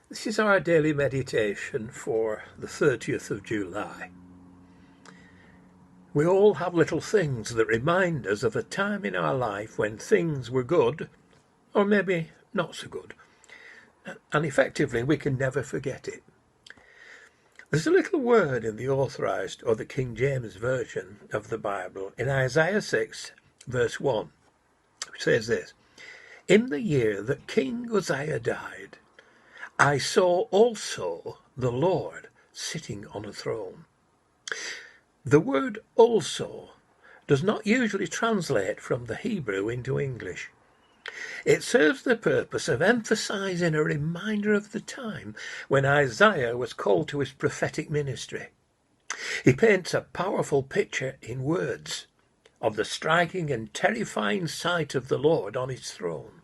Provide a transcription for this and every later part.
This is our daily meditation for the 30th of July. We all have little things that remind us of a time in our life when things were good, or maybe not so good, and effectively we can never forget it. There's a little word in the Authorized or the King James Version of the Bible in Isaiah 6 verse 1, which says this: "In the year that King Uzziah died, I saw also the Lord sitting on a throne." The word "also" does not usually translate from the Hebrew into English. It serves the purpose of emphasizing a reminder of the time when Isaiah was called to his prophetic ministry. He paints a powerful picture in words of the striking and terrifying sight of the Lord on his throne,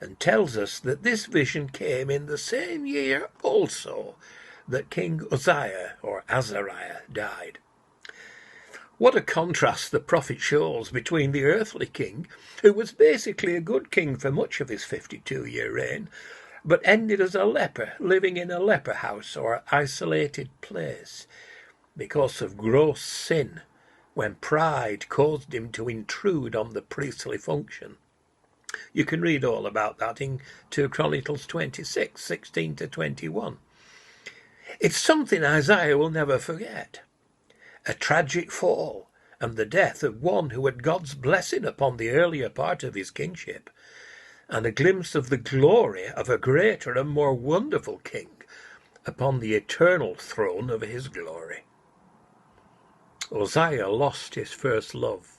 and tells us that this vision came in the same year also that King Uzziah or Azariah died. What a contrast the prophet shows between the earthly king, who was basically a good king for much of his 52-year reign, but ended as a leper, living in a leper house or isolated place because of gross sin, when pride caused him to intrude on the priestly function. You can read all about that in 2 Chronicles 26, 16 to 21. It's something Isaiah will never forget. A tragic fall and the death of one who had God's blessing upon the earlier part of his kingship, and a glimpse of the glory of a greater and more wonderful king upon the eternal throne of his glory. Uzziah lost his first love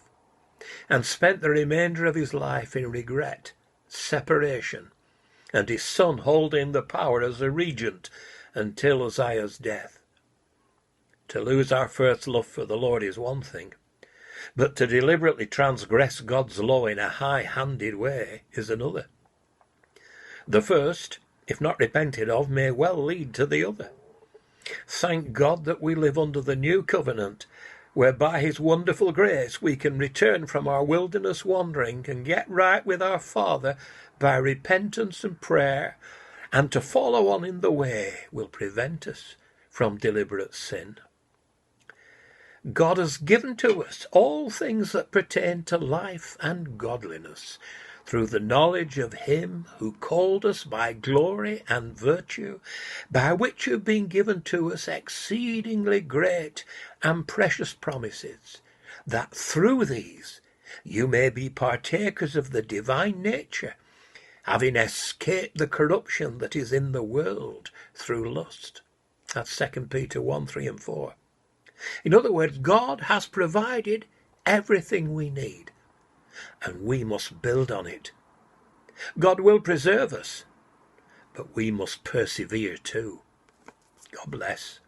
and spent the remainder of his life in regret, separation, and his son holding the power as a regent until Uzziah's death. To lose our first love for the Lord is one thing, but to deliberately transgress God's law in a high-handed way is another. The first, if not repented of, may well lead to the other. Thank God that we live under the new covenant, where by his wonderful grace we can return from our wilderness wandering and get right with our Father by repentance and prayer, and to follow on in the way will prevent us from deliberate sin. God has given to us all things that pertain to life and godliness, through the knowledge of him who called us by glory and virtue, by which have been given to us exceedingly great and precious promises, that through these you may be partakers of the divine nature, having escaped the corruption that is in the world through lust. That's 2 Peter 1, 3 and 4. In other words, God has provided everything we need, and we must build on it. God will preserve us, but we must persevere too. God bless.